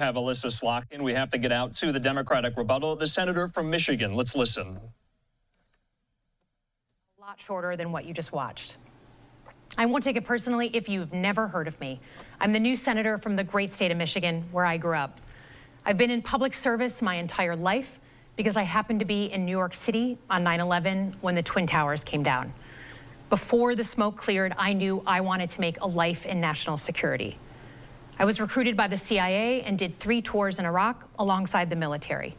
Have Elissa Slotkin. We have to get out to the Democratic rebuttal. The senator from Michigan. Let's listen. A lot shorter than what you just watched. I won't take it personally if you've never heard of me. I'm the new senator from the great state of Michigan, where I grew up. I've been in public service my entire life because I happened to be in New York City on 9/11 when the Twin Towers came down. Before the smoke cleared, I knew I wanted to make a life in national security. I was recruited by the CIA and did 3 tours in Iraq alongside the military.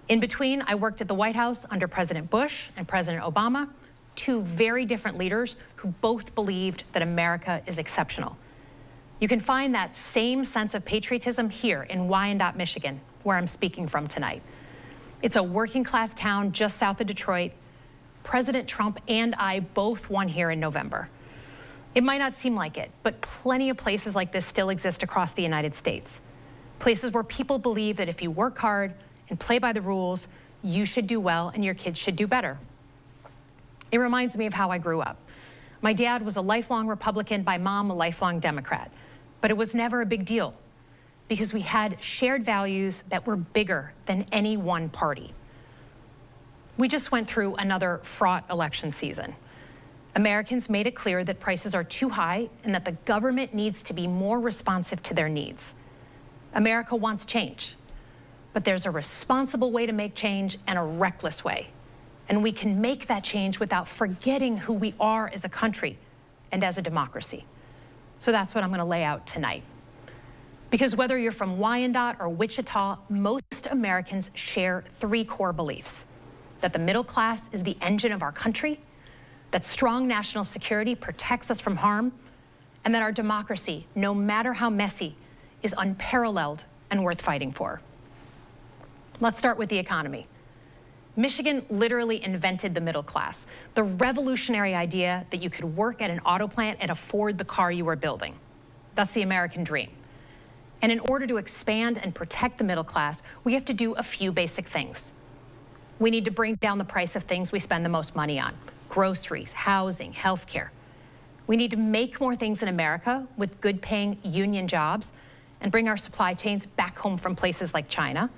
In between, I worked at the White House under President Bush and President Obama, 2 very different leaders who both believed that America is exceptional. You can find that same sense of patriotism here in Wyandotte, Michigan, where I'm speaking from tonight. It's a working class town just south of Detroit. President Trump and I both won here in November. It might not seem like it, but plenty of places like this still exist across the United States. Places where people believe that if you work hard and play by the rules, you should do well and your kids should do better. It reminds me of how I grew up. My dad was a lifelong Republican, my mom a lifelong Democrat. But it was never a big deal because we had shared values that were bigger than any one party. We just went through another fraught election season. Americans made it clear that prices are too high and that the government needs to be more responsive to their needs. America wants change, but there's a responsible way to make change and a reckless way. And we can make that change without forgetting who we are as a country and as a democracy. So that's what I'm going to lay out tonight. Because whether you're from Wyandotte or Wichita, most Americans share 3 core beliefs: that the middle class is the engine of our country, that strong national security protects us from harm, and that our democracy, no matter how messy, is unparalleled and worth fighting for. Let's start with the economy. Michigan literally invented the middle class, the revolutionary idea that you could work at an auto plant and afford the car you were building. That's the American dream. And in order to expand and protect the middle class, we have to do a few basic things. We need to bring down the price of things we spend the most money on: groceries, housing, healthcare. We need to make more things in America with good-paying union jobs and bring our supply chains back home from places like China.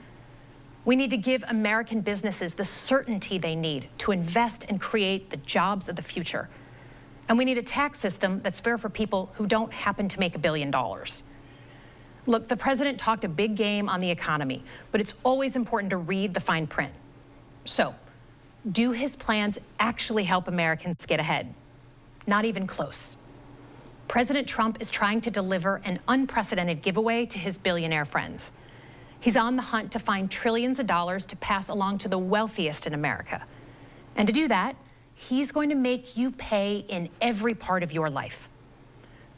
We need to give American businesses the certainty they need to invest and create the jobs of the future. And we need a tax system that's fair for people who don't happen to make $1 billion. Look, the president talked a big game on the economy, but it's always important to read the fine print. So, do his plans actually help Americans get ahead? Not even close. President Trump is trying to deliver an unprecedented giveaway to his billionaire friends. He's on the hunt to find trillions of dollars to pass along to the wealthiest in America. And to do that, he's going to make you pay in every part of your life.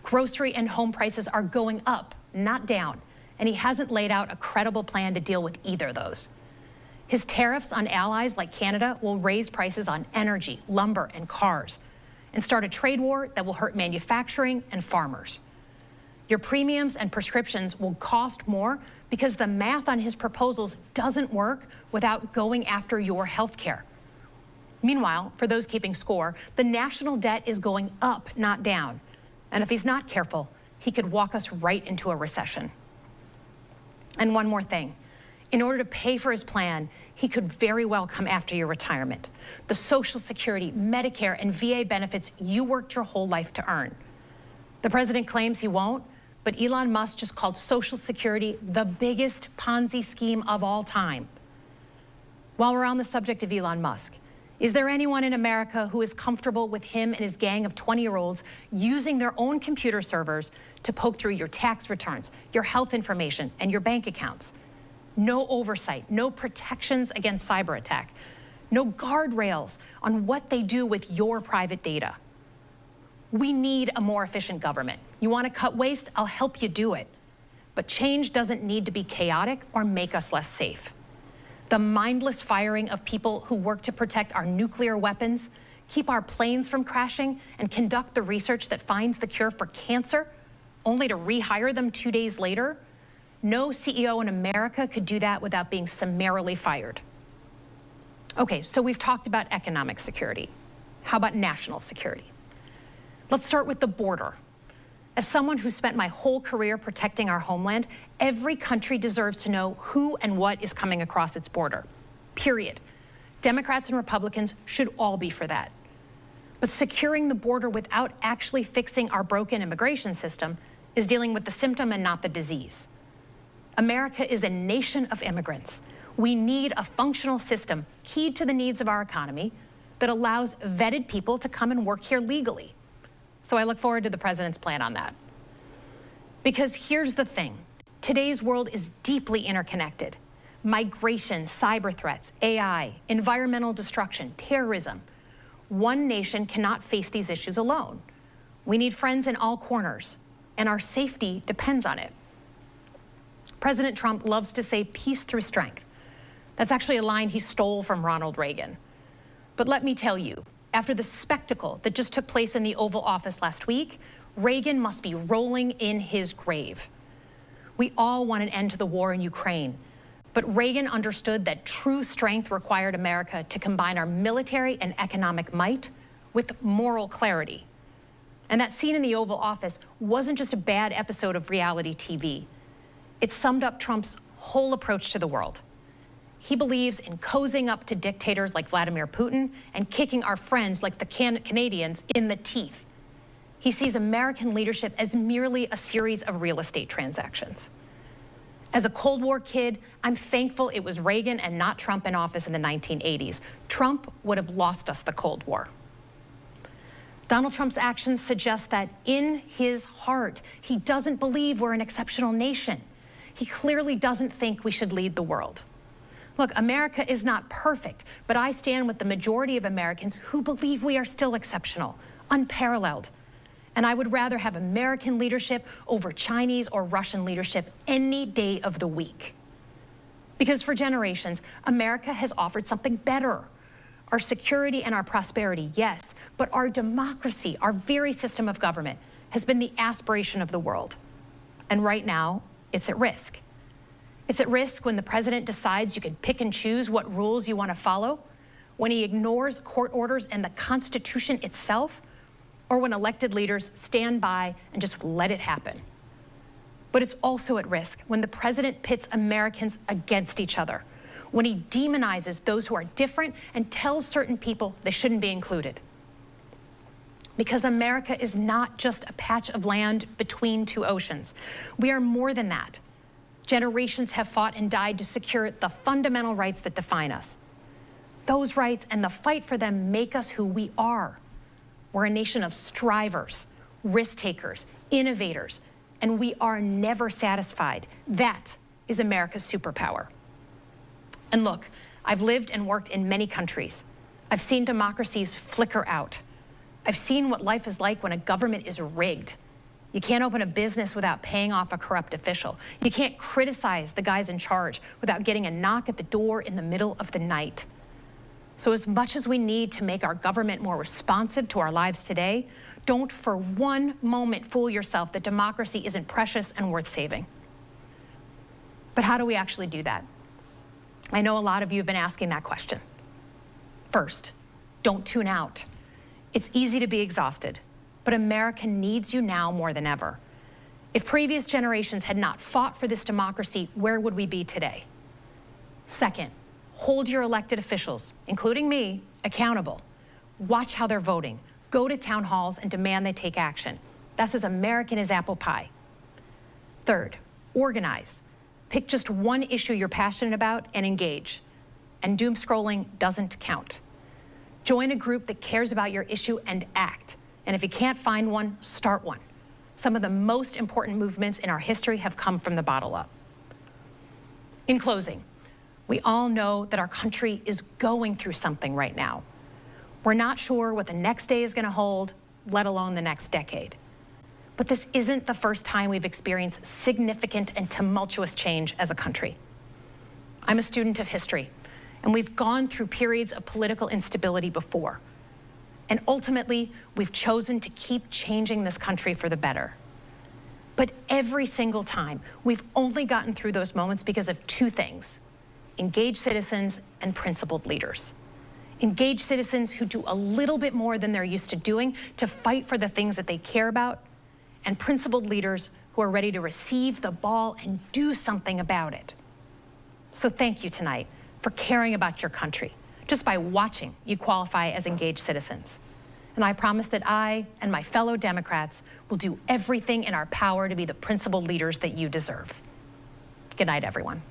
Grocery and home prices are going up, not down, and he hasn't laid out a credible plan to deal with either of those. His tariffs on allies like Canada will raise prices on energy, lumber, and cars, and start a trade war that will hurt manufacturing and farmers. Your premiums and prescriptions will cost more because the math on his proposals doesn't work without going after your health care. Meanwhile, for those keeping score, the national debt is going up, not down. And if he's not careful, he could walk us right into a recession. And one more thing. In order to pay for his plan, he could very well come after your retirement, the Social Security, Medicare, and VA benefits you worked your whole life to earn. The president claims he won't, but Elon Musk just called Social Security the biggest Ponzi scheme of all time. While we're on the subject of Elon Musk, is there anyone in America who is comfortable with him and his gang of 20-year-olds using their own computer servers to poke through your tax returns, your health information, and your bank accounts? No oversight, no protections against cyber attack, no guardrails on what they do with your private data. We need a more efficient government. You want to cut waste? I'll help you do it. But change doesn't need to be chaotic or make us less safe. The mindless firing of people who work to protect our nuclear weapons, keep our planes from crashing, and conduct the research that finds the cure for cancer, only to rehire them 2 days later, no CEO in America could do that without being summarily fired. Okay, so we've talked about economic security. How about national security? Let's start with the border. As someone who spent my whole career protecting our homeland, every country deserves to know who and what is coming across its border. Period. Democrats and Republicans should all be for that. But securing the border without actually fixing our broken immigration system is dealing with the symptom and not the disease. America is a nation of immigrants. We need a functional system keyed to the needs of our economy that allows vetted people to come and work here legally. So I look forward to the president's plan on that. Because here's the thing. Today's world is deeply interconnected. Migration, cyber threats, AI, environmental destruction, terrorism. One nation cannot face these issues alone. We need friends in all corners, and our safety depends on it. President Trump loves to say peace through strength. That's actually a line he stole from Ronald Reagan. But let me tell you, after the spectacle that just took place in the Oval Office last week, Reagan must be rolling in his grave. We all want an end to the war in Ukraine, but Reagan understood that true strength required America to combine our military and economic might with moral clarity. And that scene in the Oval Office wasn't just a bad episode of reality TV. It summed up Trump's whole approach to the world. He believes in cozying up to dictators like Vladimir Putin and kicking our friends like the Canadians in the teeth. He sees American leadership as merely a series of real estate transactions. As a Cold War kid, I'm thankful it was Reagan and not Trump in office in the 1980s. Trump would have lost us the Cold War. Donald Trump's actions suggest that in his heart, he doesn't believe we're an exceptional nation. He clearly doesn't think we should lead the world. Look, America is not perfect, but I stand with the majority of Americans who believe we are still exceptional, unparalleled. And I would rather have American leadership over Chinese or Russian leadership any day of the week. Because for generations, America has offered something better. Our security and our prosperity, yes, but our democracy, our very system of government, has been the aspiration of the world. And right now, it's at risk. It's at risk when the president decides you can pick and choose what rules you want to follow, when he ignores court orders and the Constitution itself, or when elected leaders stand by and just let it happen. But it's also at risk when the president pits Americans against each other, when he demonizes those who are different and tells certain people they shouldn't be included. Because America is not just a patch of land between two oceans. We are more than that. Generations have fought and died to secure the fundamental rights that define us. Those rights and the fight for them make us who we are. We're a nation of strivers, risk takers, innovators, and we are never satisfied. That is America's superpower. And look, I've lived and worked in many countries. I've seen democracies flicker out. I've seen what life is like when a government is rigged. You can't open a business without paying off a corrupt official. You can't criticize the guys in charge without getting a knock at the door in the middle of the night. So as much as we need to make our government more responsive to our lives today, don't for one moment fool yourself that democracy isn't precious and worth saving. But how do we actually do that? I know a lot of you have been asking that question. First, don't tune out. It's easy to be exhausted, but America needs you now more than ever. If previous generations had not fought for this democracy, where would we be today? Second, hold your elected officials, including me, accountable. Watch how they're voting. Go to town halls and demand they take action. That's as American as apple pie. Third, organize. Pick just one issue you're passionate about and engage. And doom scrolling doesn't count. Join a group that cares about your issue and act. And if you can't find one, start one. Some of the most important movements in our history have come from the bottom up. In closing, we all know that our country is going through something right now. We're not sure what the next day is going to hold, let alone the next decade. But this isn't the first time we've experienced significant and tumultuous change as a country. I'm a student of history, and we've gone through periods of political instability before. And ultimately, we've chosen to keep changing this country for the better. But every single time, we've only gotten through those moments because of two things: engaged citizens and principled leaders. Engaged citizens who do a little bit more than they're used to doing to fight for the things that they care about, and principled leaders who are ready to receive the ball and do something about it. So thank you tonight for caring about your country. Just by watching, you qualify as engaged citizens. And I promise that I and my fellow Democrats will do everything in our power to be the principled leaders that you deserve. Good night, everyone.